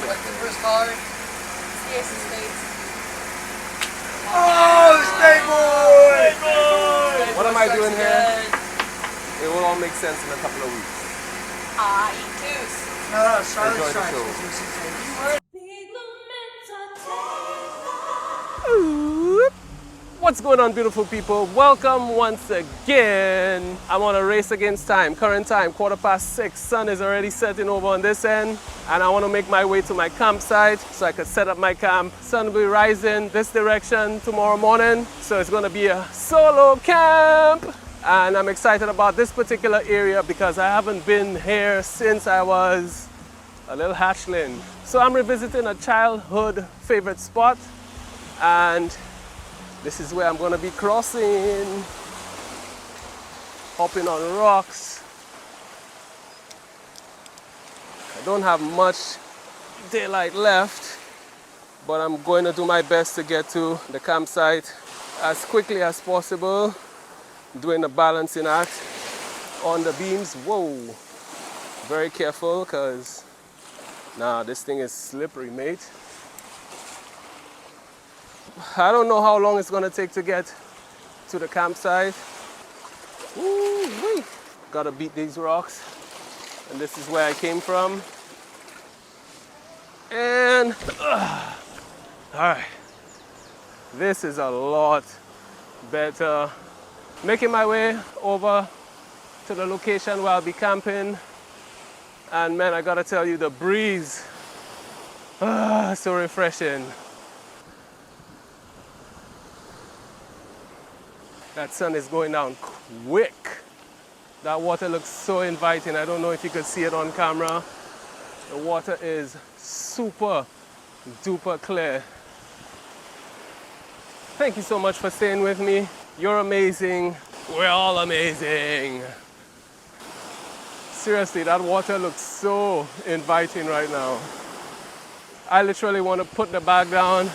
What's the first card? Yes, States. Oh, stay boy! What am I doing here? It will all make sense in a couple of weeks. E2s. No, Charlotte Enjoy the Stripes show. was your What's going on, beautiful people? Welcome once again. I'm on a race against time. Current time, 6:15. Sun is already setting over on this end, and I want to make my way to my campsite so I can set up my camp. Sun will be rising this direction tomorrow morning, so it's going to be a solo camp. And I'm excited about this particular area because I haven't been here since I was a little hatchling. So I'm revisiting a childhood favorite spot, and this is where I'm going to be crossing, hopping on rocks. I don't have much daylight left, but I'm going to do my best to get to the campsite as quickly as possible, doing the balancing act on the beams. Whoa, very careful, because this thing is slippery, mate. I don't know how long it's gonna take to get to the campsite. Ooh-wee. Gotta beat these rocks. And this is where I came from. And, all right. This is a lot better. Making my way over to the location where I'll be camping. And man, I gotta tell you, the breeze, so refreshing. That sun is going down quick. That water looks so inviting. I don't know if you could see it on camera. The water is super duper clear. Thank you so much for staying with me. You're amazing. We're all amazing. Seriously, that water looks so inviting right now. I literally want to put the bag down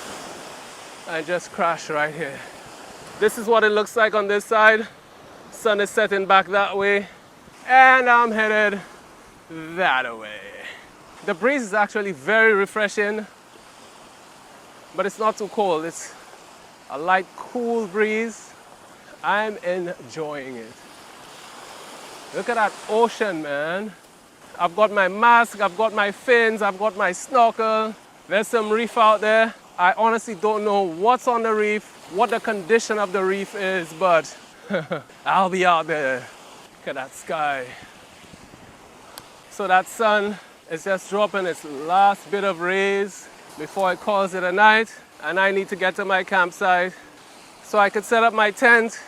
and just crash right here. This is what it looks like on this side. Sun is setting back that way, and I'm headed that way. The breeze is actually very refreshing, but it's not too cold. It's a light, cool breeze. I'm enjoying it. Look at that ocean, man. I've got my mask, I've got my fins, I've got my snorkel. There's some reef out there. I honestly don't know what's on the reef, what the condition of the reef is, but I'll be out there. Look at that sky. So that sun is just dropping its last bit of rays before it calls it a night, and I need to get to my campsite so I could set up my tent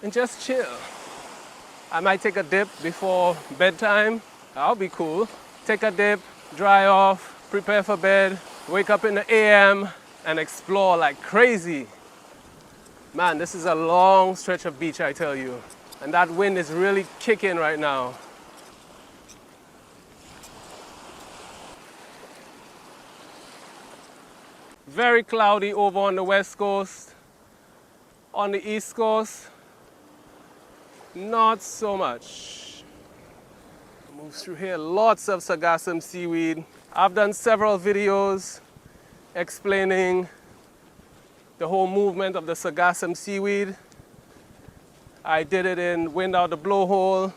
and just chill. I might take a dip before bedtime. That'll be cool. Take a dip, dry off, prepare for bed, wake up in the AM and explore like crazy. Man, this is a long stretch of beach, I tell you. And that wind is really kicking right now. Very cloudy over on the west coast. On the east coast, not so much. Move through here, lots of sargassum seaweed. I've done several videos explaining the whole movement of the sargassum seaweed. I did it in Wind Out the Blowhole.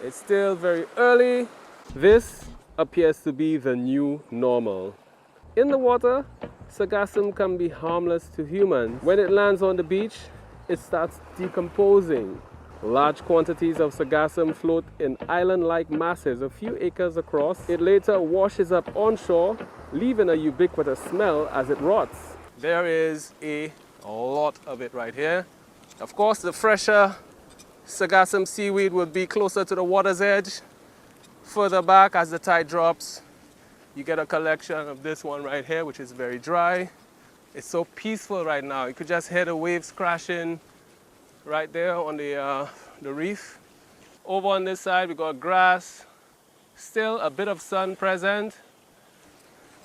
It's still very early. This appears to be the new normal. In the water, sargassum can be harmless to humans. When it lands on the beach, it starts decomposing. Large quantities of sargassum float in island-like masses a few acres across. It later washes up onshore, leaving a ubiquitous smell as it rots. There is a lot of it right here. Of course, the fresher sargassum seaweed would be closer to the water's edge. Further back, as the tide drops, you get a collection of this one right here, which is very dry. It's so peaceful right now. You could just hear the waves crashing right there on the reef. Over on this side, we got grass. Still a bit of sun present.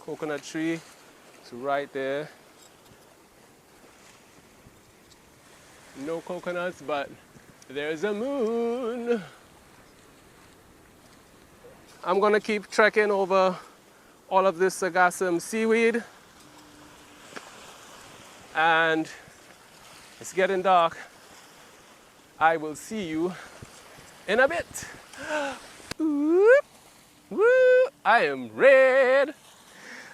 Coconut tree is right there. No coconuts, but there's a moon. I'm gonna keep trekking over all of this sargassum seaweed, and it's getting dark. I will see you in a bit. Whoop, whoop, I am red.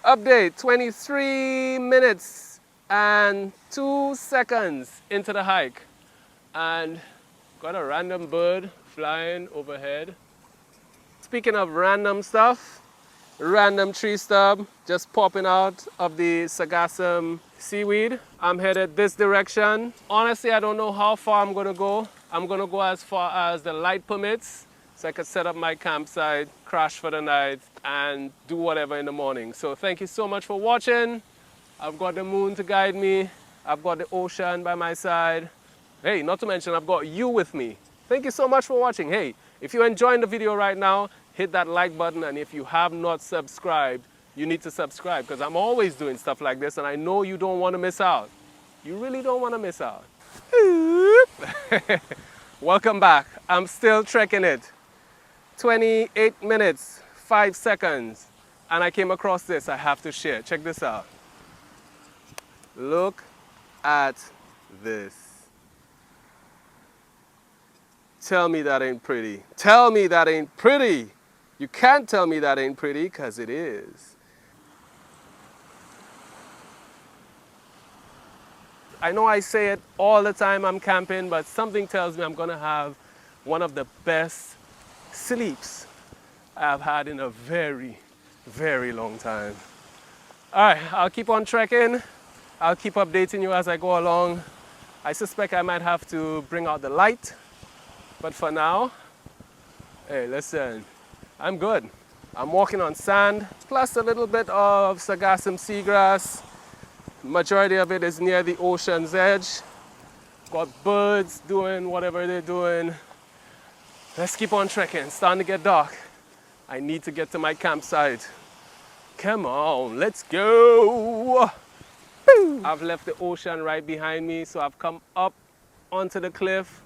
Update, 23 minutes and 2 seconds into the hike, and got a random bird flying overhead. Speaking of random stuff, random tree stub just popping out of the sargassum seaweed. I'm headed this direction. Honestly, I don't know how far I'm gonna go. I'm gonna go as far as the light permits so I could set up my campsite, crash for the night, and do whatever in the morning. So thank you so much for watching. I've got the moon to guide me. I've got the ocean by my side. Hey, not to mention I've got you with me. Thank you so much for watching. Hey, if you're enjoying the video right now, hit that like button, and if you have not subscribed, you need to subscribe because I'm always doing stuff like this and I know you don't want to miss out. You really don't want to miss out. Welcome back. I'm still trekking it. 28 minutes, 5 seconds, and I came across this. I have to share. Check this out. Look at this. Tell me that ain't pretty. Tell me that ain't pretty. You can't tell me that ain't pretty because it is. I know I say it all the time I'm camping, but something tells me I'm gonna have one of the best sleeps I've had in a very, very long time. All right, I'll keep on trekking. I'll keep updating you as I go along. I suspect I might have to bring out the light, but for now, hey, listen, I'm good. I'm walking on sand, plus a little bit of sargassum seagrass. Majority of it is near the ocean's edge. Got birds doing whatever they're doing. Let's keep on trekking. It's starting to get dark. I need to get to my campsite. Come on, let's go. I've left the ocean right behind me, so I've come up onto the cliff.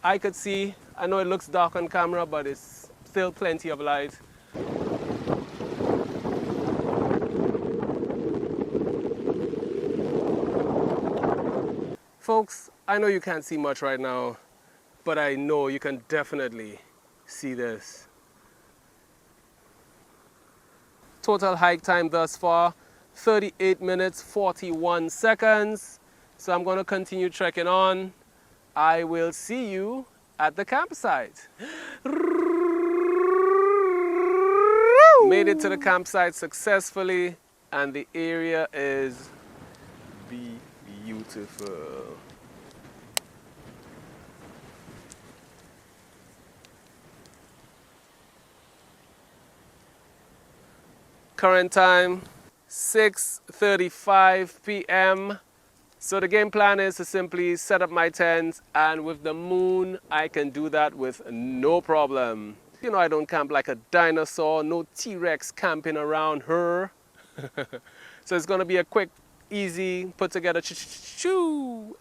I could see, I know it looks dark on camera, but it's still plenty of light. Folks, I know you can't see much right now, but I know you can definitely see this. Total hike time thus far, 38 minutes, 41 seconds. So I'm gonna continue trekking on. I will see you at the campsite. Made it to the campsite successfully, and the area is beautiful. Current time, 6:35 p.m. So the game plan is to simply set up my tent, and with the moon, I can do that with no problem. You know, I don't camp like a dinosaur, no T-Rex camping around her. So it's gonna be a quick, easy, put together choo.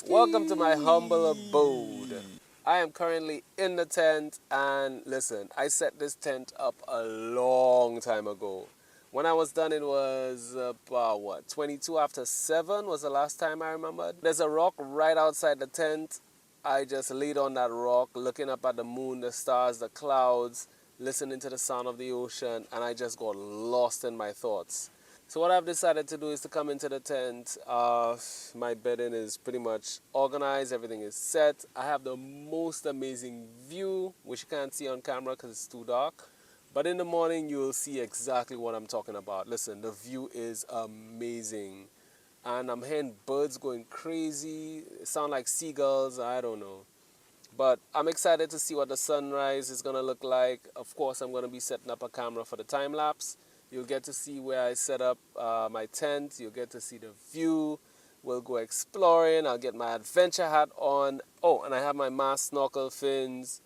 Welcome to my humble abode. I am currently in the tent, and listen, I set this tent up a long time ago. When I was done, it was about what, 22 after 7 was the last time I remembered. There's a rock right outside the tent. I just laid on that rock, looking up at the moon, the stars, the clouds, listening to the sound of the ocean, and I just got lost in my thoughts. So what I've decided to do is to come into the tent. My bedding is pretty much organized, everything is set. I have the most amazing view, which you can't see on camera because it's too dark. But in the morning, you'll see exactly what I'm talking about. Listen, the view is amazing. And I'm hearing birds going crazy. It sound like seagulls, I don't know. But I'm excited to see what the sunrise is going to look like. Of course, I'm going to be setting up a camera for the time lapse. You'll get to see where I set up my tent. You'll get to see the view. We'll go exploring. I'll get my adventure hat on. Oh, and I have my mask, snorkel, fins.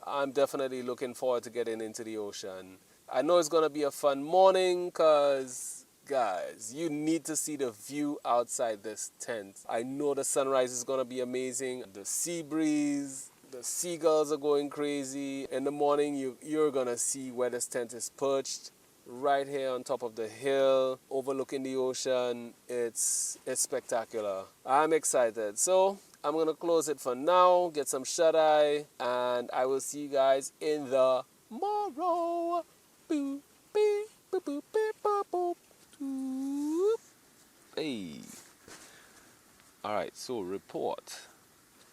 I'm definitely looking forward to getting into the ocean. I know it's going to be a fun morning because guys, you need to see the view outside this tent. I know the sunrise is gonna be amazing. The sea breeze, the seagulls are going crazy. In the morning, you're gonna see where this tent is perched. Right here on top of the hill, overlooking the ocean. It's spectacular. I'm excited. So I'm gonna close it for now, get some shut-eye, and I will see you guys in the morrow. Boop, beep, boop, boop, beep, boop, boop, boop. Hey. Alright, so report.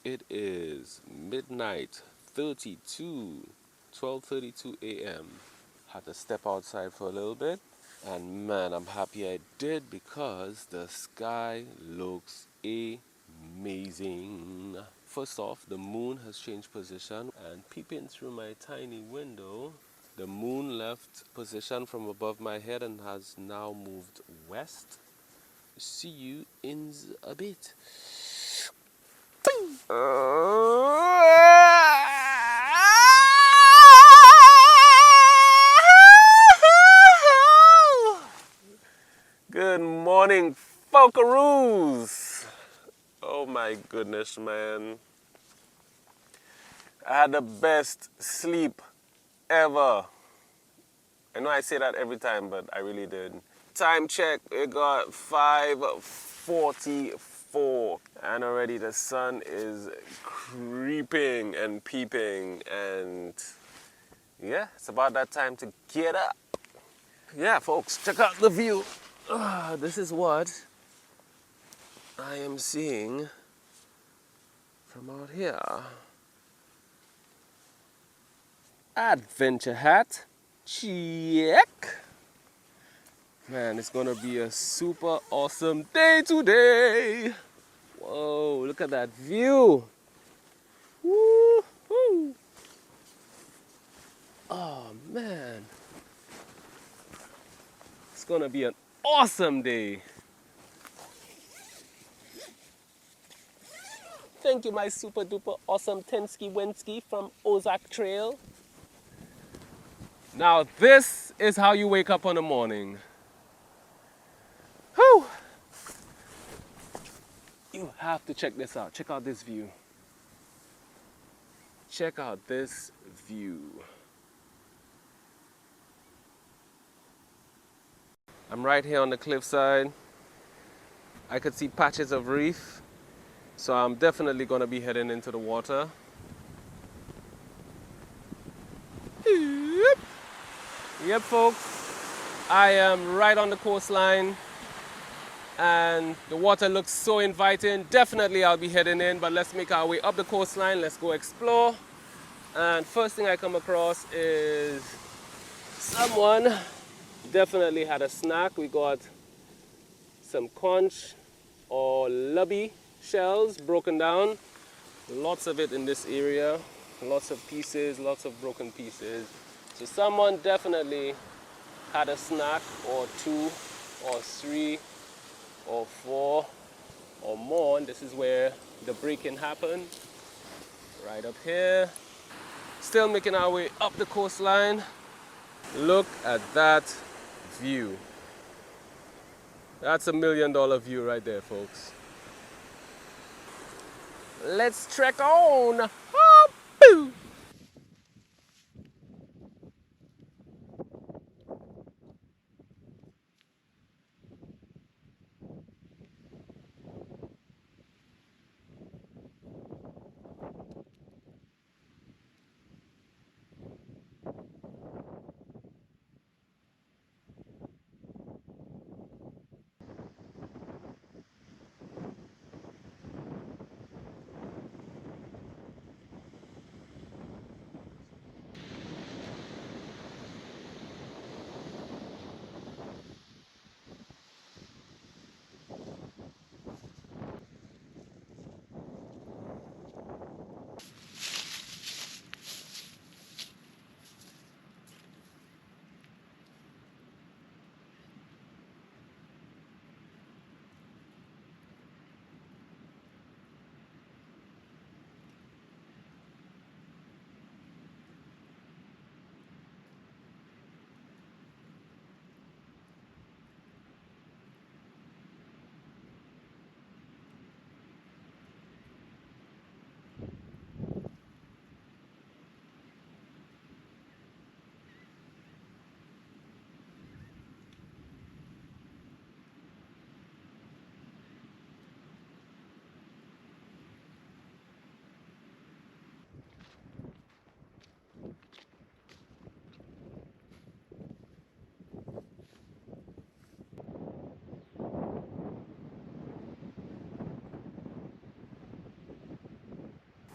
It is midnight 32, 12:32 a.m. Had to step outside for a little bit. And man, I'm happy I did because the sky looks amazing. First off, the moon has changed position, and peeping through my tiny window, the moon left position from above my head and has now moved west. See you in a bit. Good morning, Falcaroos. Oh my goodness, man. I had the best sleep ever. I know I say that every time, but I really did. Time check, it got 5:44, and already the sun is creeping and peeping, and yeah, it's about that time to get up. Yeah, folks, check out the view. This is what I am seeing from out here. Adventure hat, check. Man, it's gonna be a super awesome day today. Whoa, look at that view. Woo-hoo. Oh man. It's gonna be an awesome day. Thank you, my super duper awesome Tensky Wensky from Ozark Trail. Now this is how you wake up on the morning. Whew. You have to check this out. Check out this view. Check out this view. I'm right here on the cliffside. I could see patches of reef, so I'm definitely gonna be heading into the water. Yep, folks, I am right on the coastline, and the water looks so inviting. Definitely I'll be heading in, but let's make our way up the coastline. Let's go explore. And first thing I come across is someone definitely had a snack. We got some conch or lubby shells broken down. Lots of it in this area. Lots of pieces, lots of broken pieces. So someone definitely had a snack, or two, or three, or four, or more. And this is where the break-in happened. Right up here. Still making our way up the coastline. Look at that view. That's $1 million view right there, folks. Let's trek on. Oh, boo.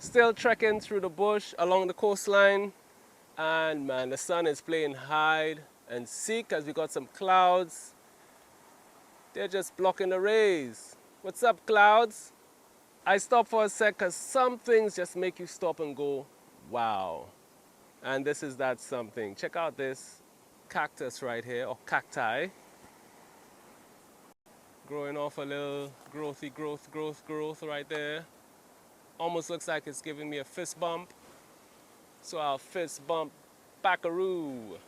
Still trekking through the bush along the coastline. And man, the sun is playing hide and seek as we got some clouds. They're just blocking the rays. What's up, clouds? I stopped for a sec because some things just make you stop and go, wow. And this is that something. Check out this cactus right here, or cacti. Growing off a little growthy growth right there. Almost looks like it's giving me a fist bump. So I'll fist bump backaroo.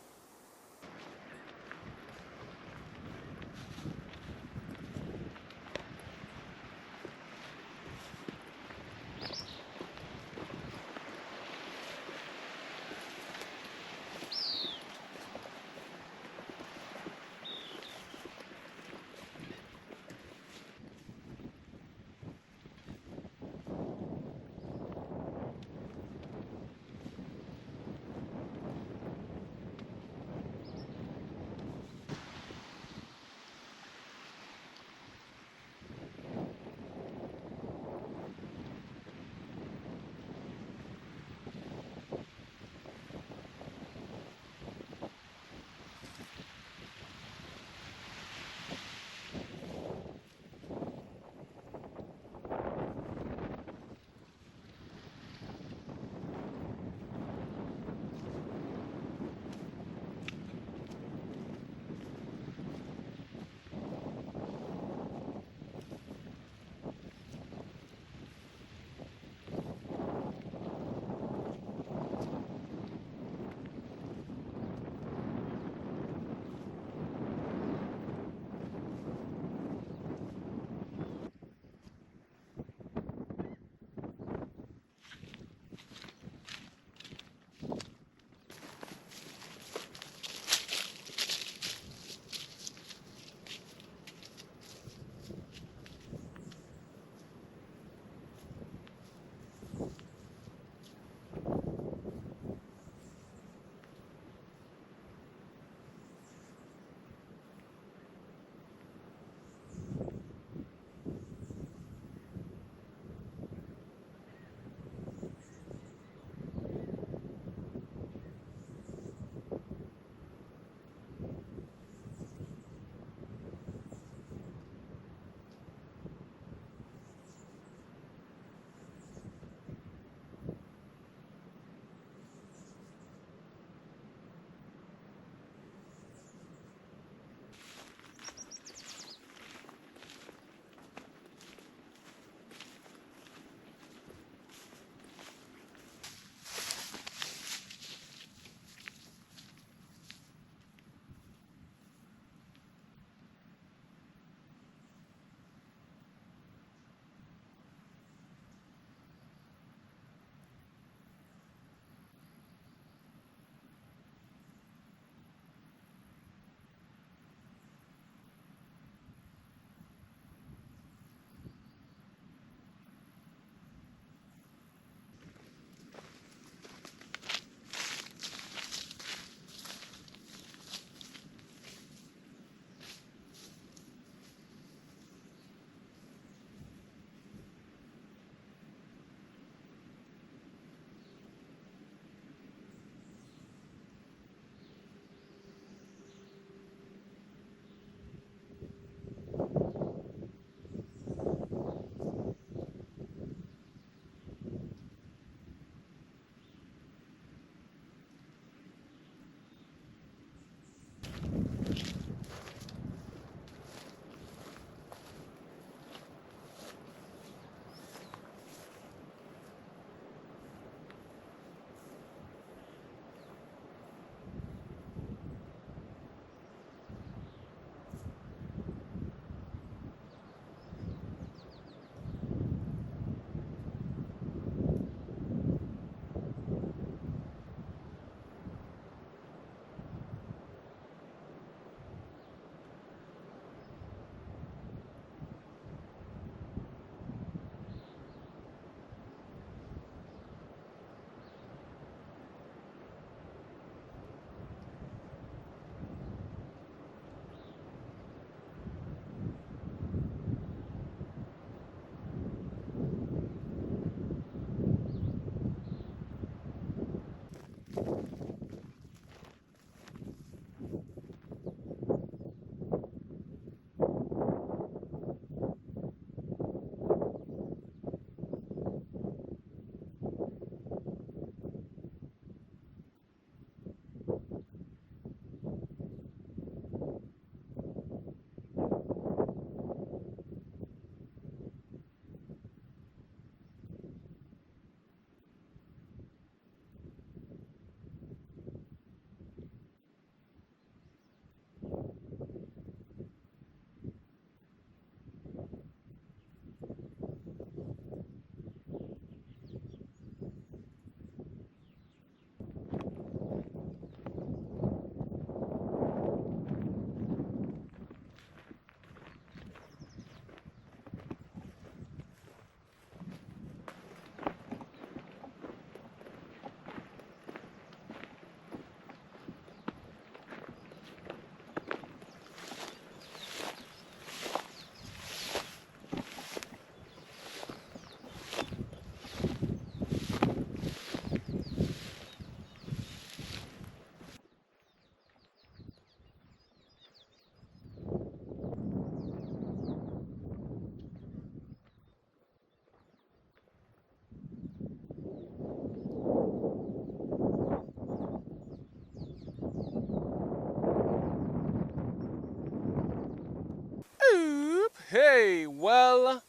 Hey, welcome.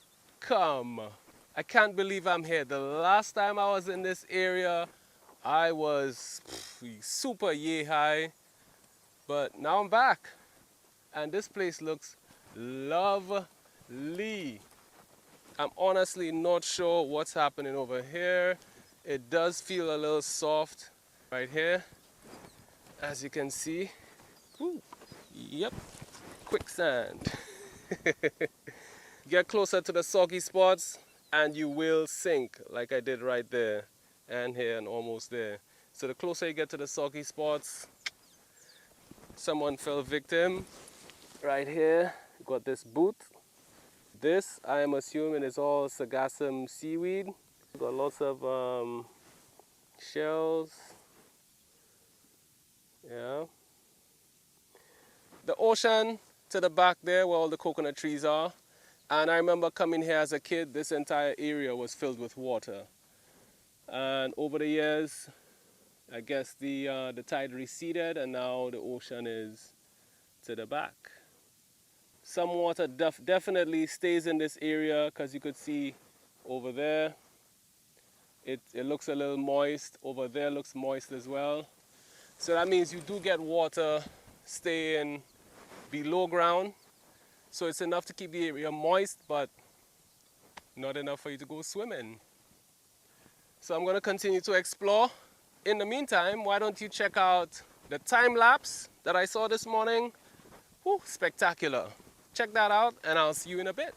I can't believe I'm here. The last time I was in this area, I was super yay high, but now I'm back. And this place looks lovely. I'm honestly not sure what's happening over here. It does feel a little soft right here, as you can see. Woo. Yep, quicksand. Get closer to the soggy spots and you will sink, like I did right there and here and almost there. So the closer you get to the soggy spots, someone fell victim. Right here, got this boot. This, I am assuming, is all sargassum seaweed. Got lots of shells. Yeah. The ocean to the back there where all the coconut trees are. And I remember coming here as a kid, this entire area was filled with water. And over the years, I guess the tide receded and now the ocean is to the back. Some water definitely stays in this area because you could see over there, it looks a little moist. Over there looks moist as well. So that means you do get water staying below ground. So it's enough to keep the area moist, but not enough for you to go swimming. So I'm going to continue to explore. In the meantime, why don't you check out the time lapse that I saw this morning? Woo, spectacular. Check that out and I'll see you in a bit.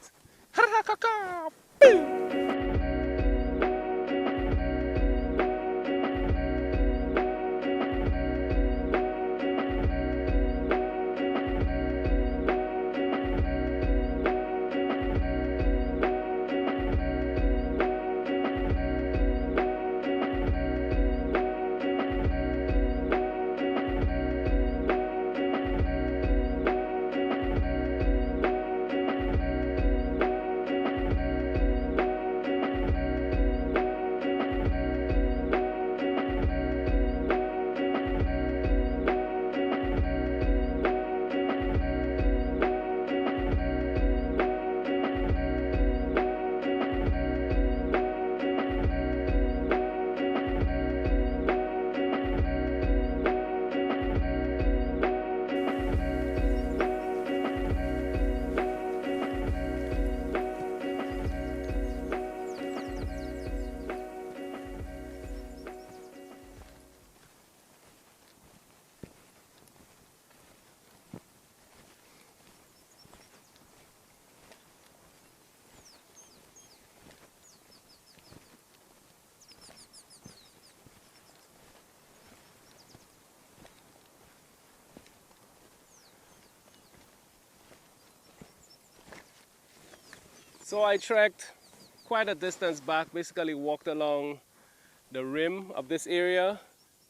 So I trekked quite a distance back, basically walked along the rim of this area.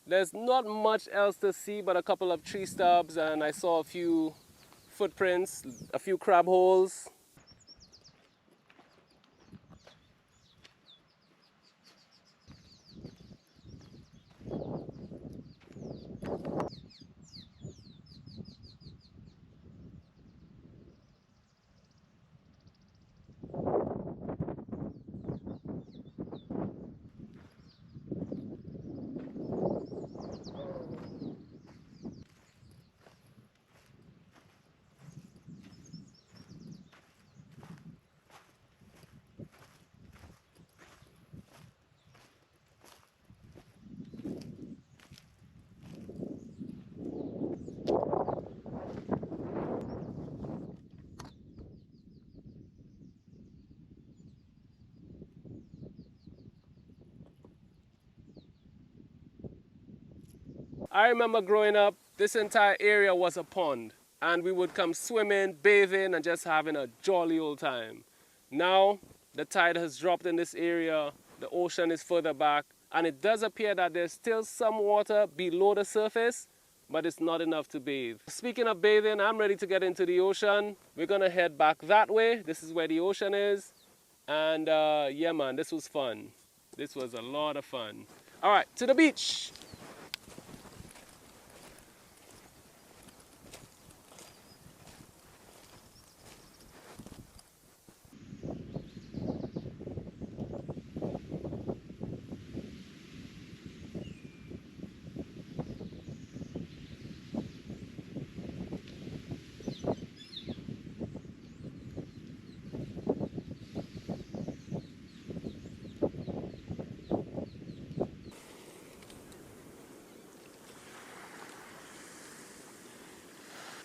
There's not much else to see but a couple of tree stubs, and I saw a few footprints, a few crab holes. I remember growing up, this entire area was a pond, and we would come swimming, bathing, and just having a jolly old time. Now, the tide has dropped in this area, the ocean is further back, and it does appear that there's still some water below the surface, but it's not enough to bathe. Speaking of bathing, I'm ready to get into the ocean. We're gonna head back that way. This is where the ocean is. And yeah, man, this was fun. This was a lot of fun. All right, to the beach.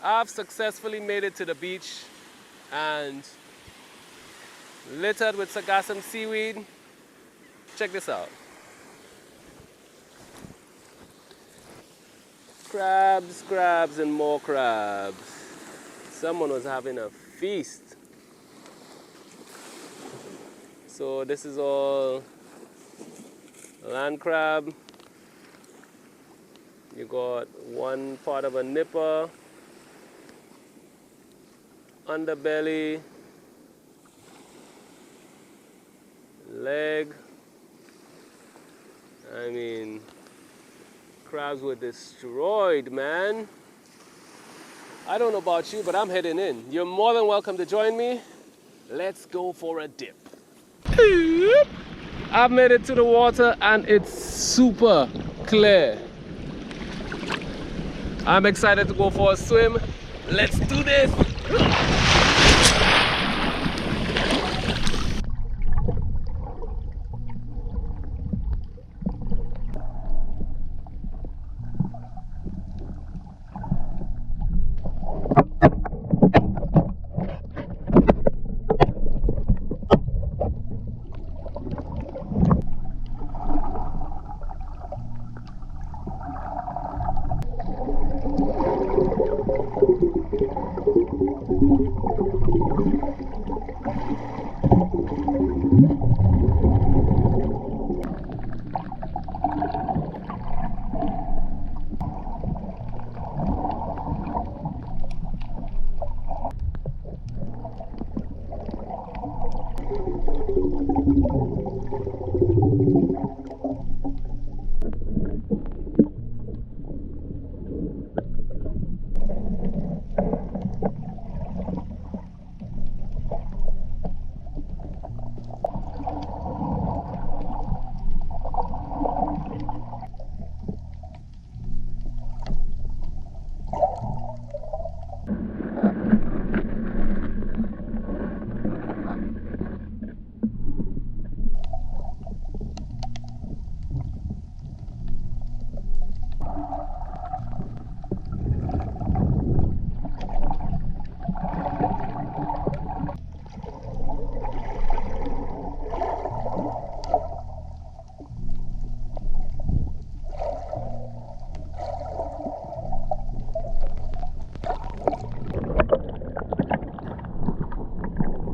I've successfully made it to the beach and littered with sargassum seaweed. Check this out. Crabs, crabs, and more crabs. Someone was having a feast. So this is all land crab. You got one part of a nipper, underbelly, leg. I mean, crabs were destroyed, man. I don't know about you, but I'm heading in. You're more than welcome to join me. Let's go for a dip. I've made it to the water and it's super clear. I'm excited to go for a swim. Let's do this.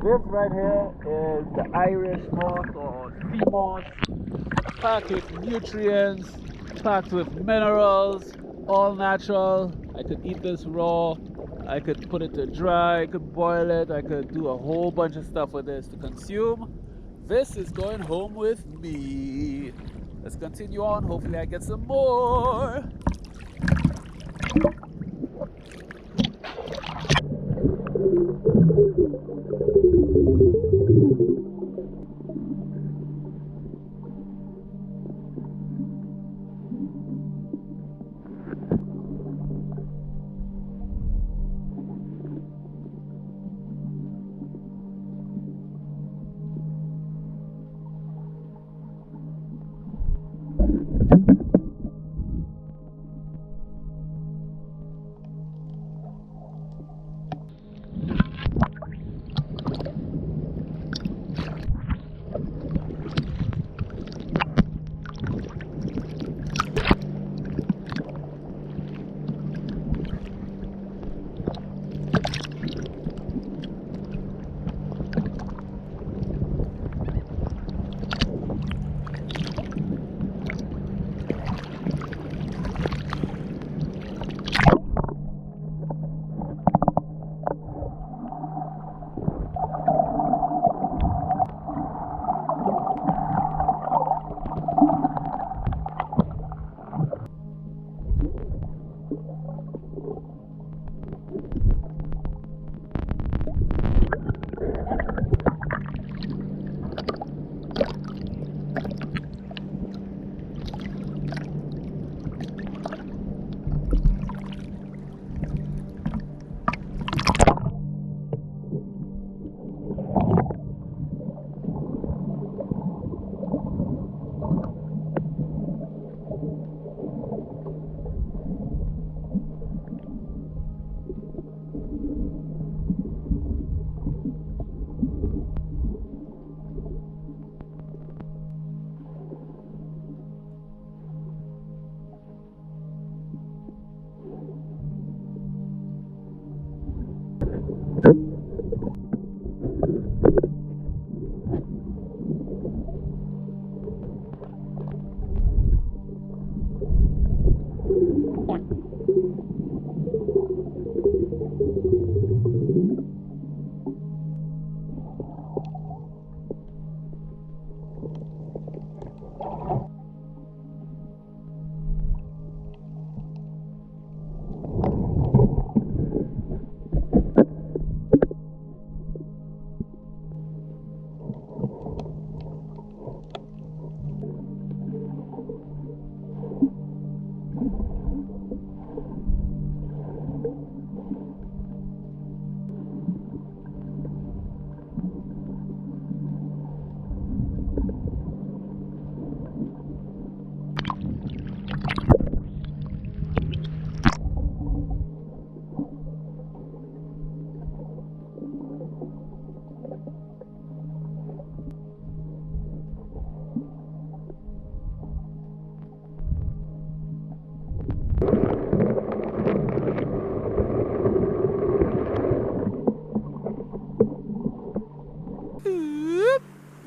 This right here is the Irish moss or sea moss, packed with nutrients, packed with minerals, all natural. I could eat this raw, I could put it to dry, I could boil it, I could do a whole bunch of stuff with this to consume. This is going home with me. Let's continue on, hopefully I get some more.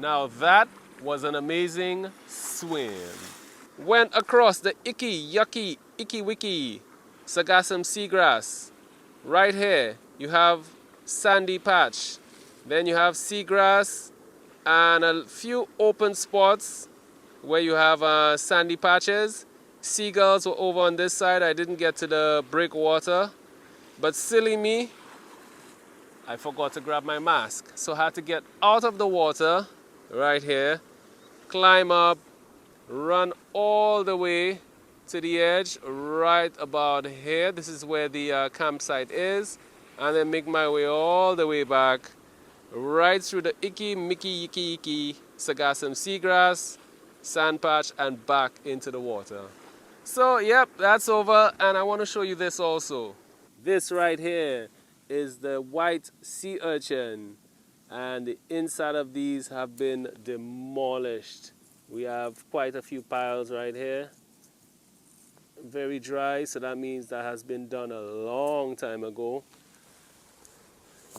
Now that was an amazing swim. Went across the icky, yucky, icky wicky Sargassum seagrass. Right here you have sandy patch. Then you have seagrass and a few open spots where you have sandy patches. Seagulls were over on this side. I didn't get to the breakwater. But silly me, I forgot to grab my mask. So I had to get out of the water right here, climb up, run all the way to the edge right about here. This is where the campsite is. And then make my way all the way back, right through the icky, mickey, yicky, yicky Sargassum seagrass, sand patch, and back into the water. So, yep, that's over. And I want to show you this also. This right here is the white sea urchin. And the inside of these have been demolished. We have quite a few piles right here. Very dry, so that means that has been done a long time ago.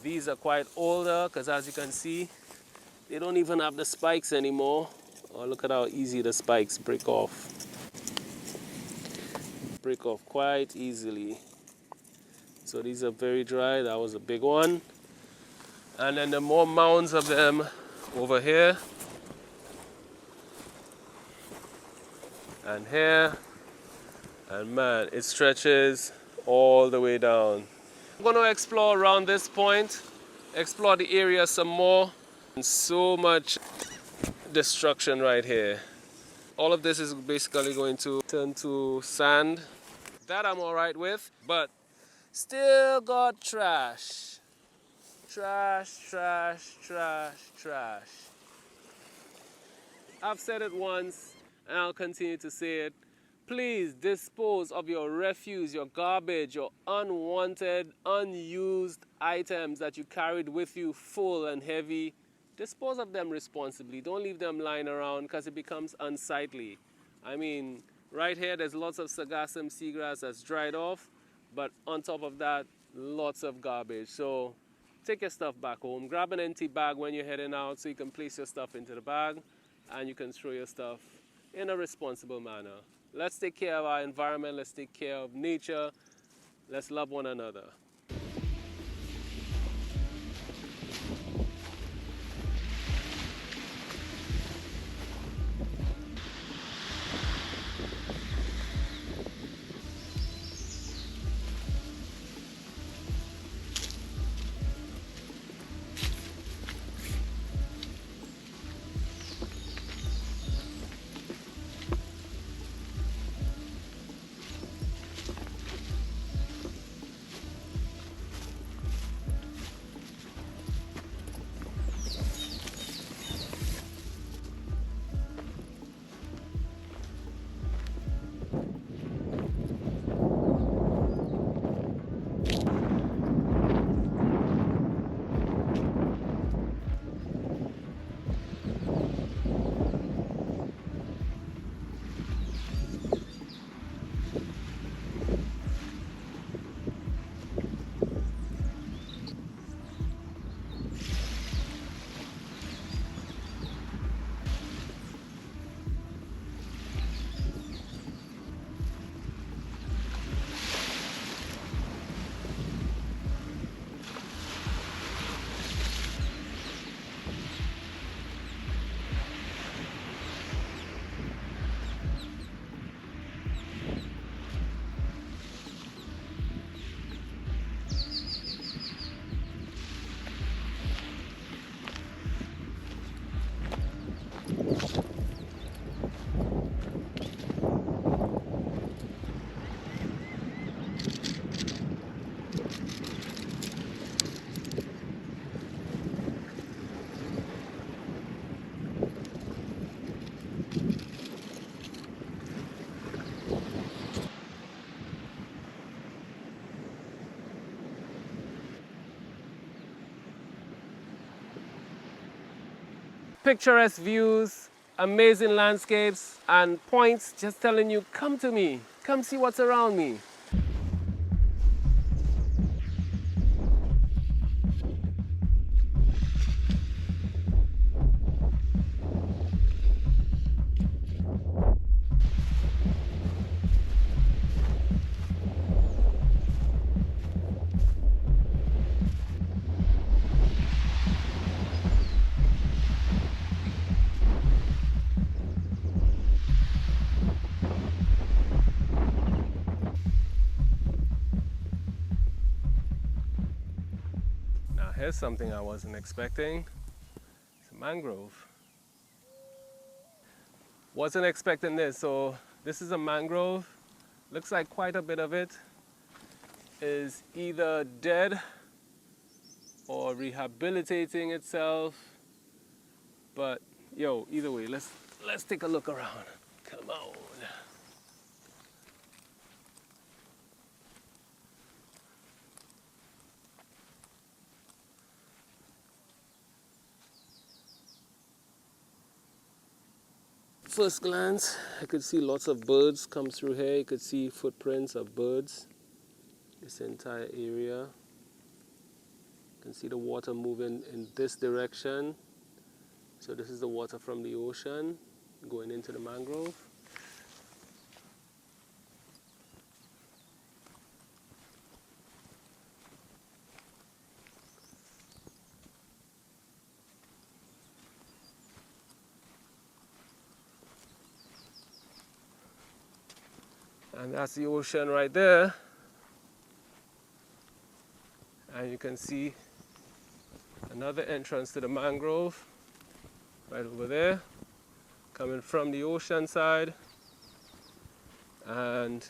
These are quite older because as you can see, they don't even have the spikes anymore. Oh, look at how easy the spikes break off. Break off quite easily. So these are very dry. That was a big one. And then there are more mounds of them over here. And here. And man, it stretches all the way down. I'm going to explore around this point, explore the area some more. And so much destruction right here. All of this is basically going to turn to sand. That I'm all right with, but still got trash. Trash, trash, trash, trash. I've said it once and I'll continue to say it. Please dispose of your refuse, your garbage, your unwanted, unused items that you carried with you full and heavy. Dispose of them responsibly. Don't leave them lying around because it becomes unsightly. I mean, right here there's lots of Sargassum seagrass that's dried off, but on top of that, lots of garbage. So take your stuff back home. Grab an empty bag when you're heading out so you can place your stuff into the bag and you can throw your stuff in a responsible manner. Let's take care of our environment. Let's take care of nature. Let's love one another. Picturesque views, amazing landscapes, and points just telling you, come to me, come see what's around me. Here's something I wasn't expecting. It's a mangrove. Wasn't expecting this. So this is a mangrove. Looks like quite a bit of it is either dead or rehabilitating itself. But yo, either way, let's take a look around. Come on. First glance, I could see lots of birds come through here. You could see footprints of birds. This entire area. You can see the water moving in this direction. So this is the water from the ocean going into the mangrove. And that's the ocean right there. And you can see another entrance to the mangrove right over there, coming from the ocean side. And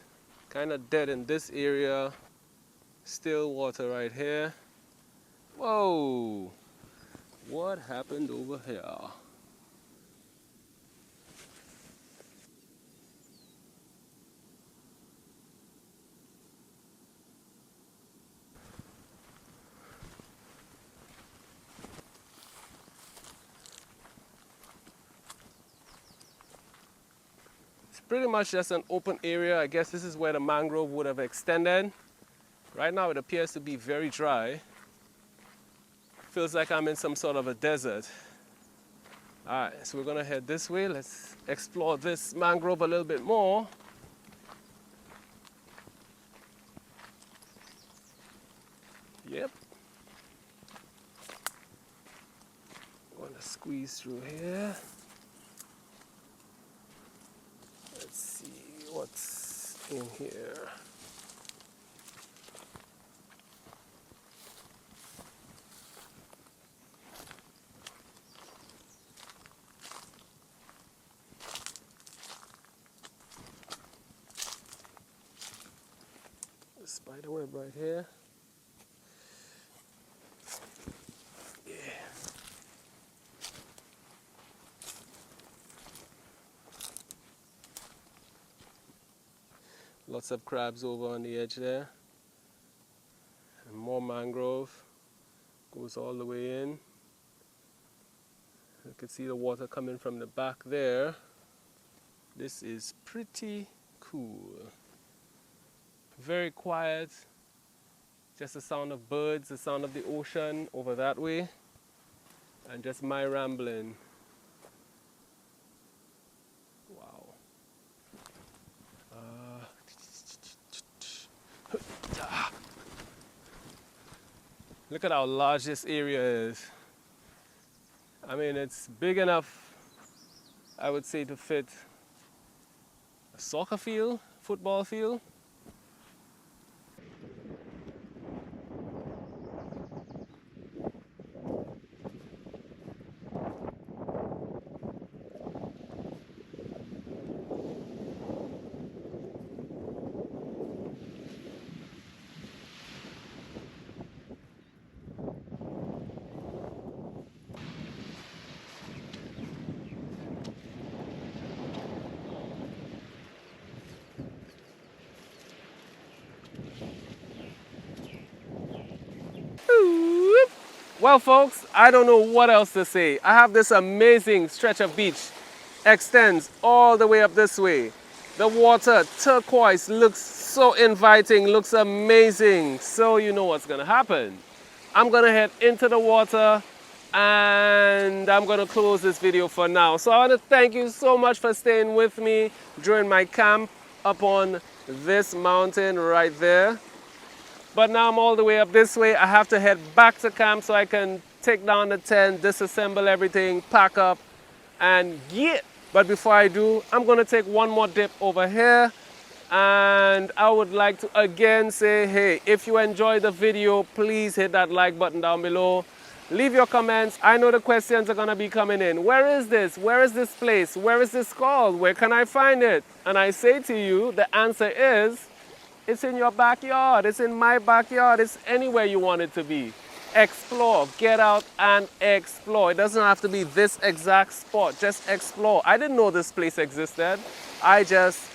kind of dead in this area, still water right here. Whoa, what happened over here? Pretty much just an open area. I guess this is where the mangrove would have extended. Right now it appears to be very dry. Feels like I'm in some sort of a desert. Alright, so we're gonna head this way. Let's explore this mangrove a little bit more. Yep. Gonna squeeze through here. What's in here? The spider web right here. Yeah. Lots of crabs over on the edge there. And more mangrove. Goes all the way in. You can see the water coming from the back there. This is pretty cool. Very quiet. Just the sound of birds, the sound of the ocean over that way. And just my rambling. Look at how large this area is. I mean, it's big enough, I would say, to fit a soccer field, football field. Well, folks, I don't know what else to say. I have this amazing stretch of beach. Extends all the way up this way. The water, turquoise, looks so inviting, looks amazing. So you know what's gonna happen. I'm gonna head into the water and I'm gonna close this video for now. So I wanna thank you so much for staying with me during my camp up on this mountain right there. But now I'm all the way up this way. I have to head back to camp so I can take down the tent, disassemble everything, pack up, and yeah. But before I do, I'm gonna take one more dip over here And I would like to again say, hey, if you enjoyed the video, please hit that like button down below. Leave your comments. I know the questions are gonna be coming in. Where is this? Where is this place? Where is this called? Where can I find it? And I say to you, the answer is, it's in your backyard. It's in my backyard. It's anywhere you want it to be. Explore. Get out and explore. It doesn't have to be this exact spot. Just explore. I didn't know this place existed. I just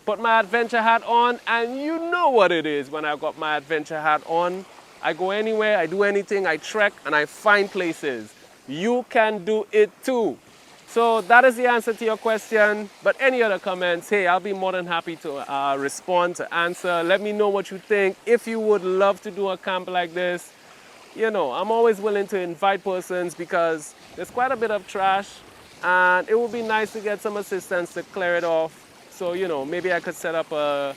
put my adventure hat on, and you know what it is when I got my adventure hat on. I go anywhere, I do anything, I trek, and I find places. You can do it too. So that is the answer to your question. But any other comments, hey, I'll be more than happy to respond, to answer. Let me know what you think. If you would love to do a camp like this, you know, I'm always willing to invite persons because there's quite a bit of trash, and it would be nice to get some assistance to clear it off. So, you know, maybe I could set up a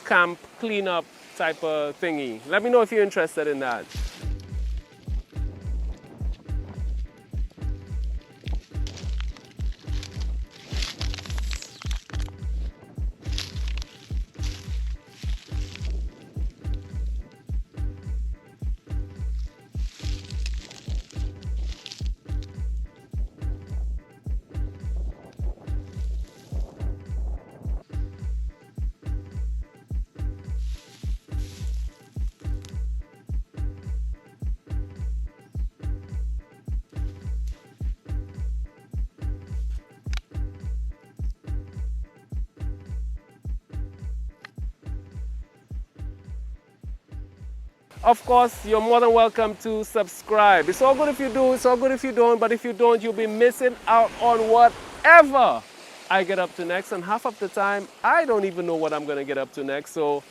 camp cleanup type of thingy. Let me know if you're interested in that. Of course, you're more than welcome to subscribe. It's all good if you do, it's all good if you don't, but if you don't, you'll be missing out on whatever I get up to next. And half of the time, I don't even know what I'm gonna get up to next, so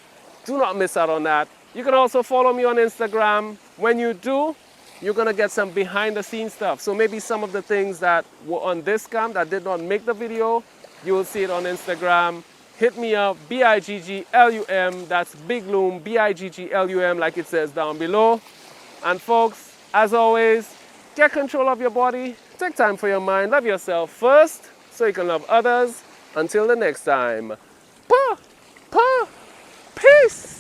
do not miss out on that. You can also follow me on Instagram. When you do, you're gonna get some behind the scenes stuff. So maybe some of the things that were on this camp that did not make the video, you will see it on Instagram. Hit me up, BIGGLUM, that's Big Loom, BIGGLUM, like it says down below. And folks, as always, get control of your body, take time for your mind, love yourself first, so you can love others. Until the next time, peace.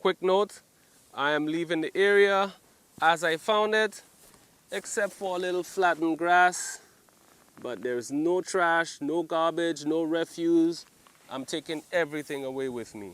quick note, I am leaving the area as I found it, except for a little flattened grass. But there's no trash, no garbage, no refuse. I'm taking everything away with me.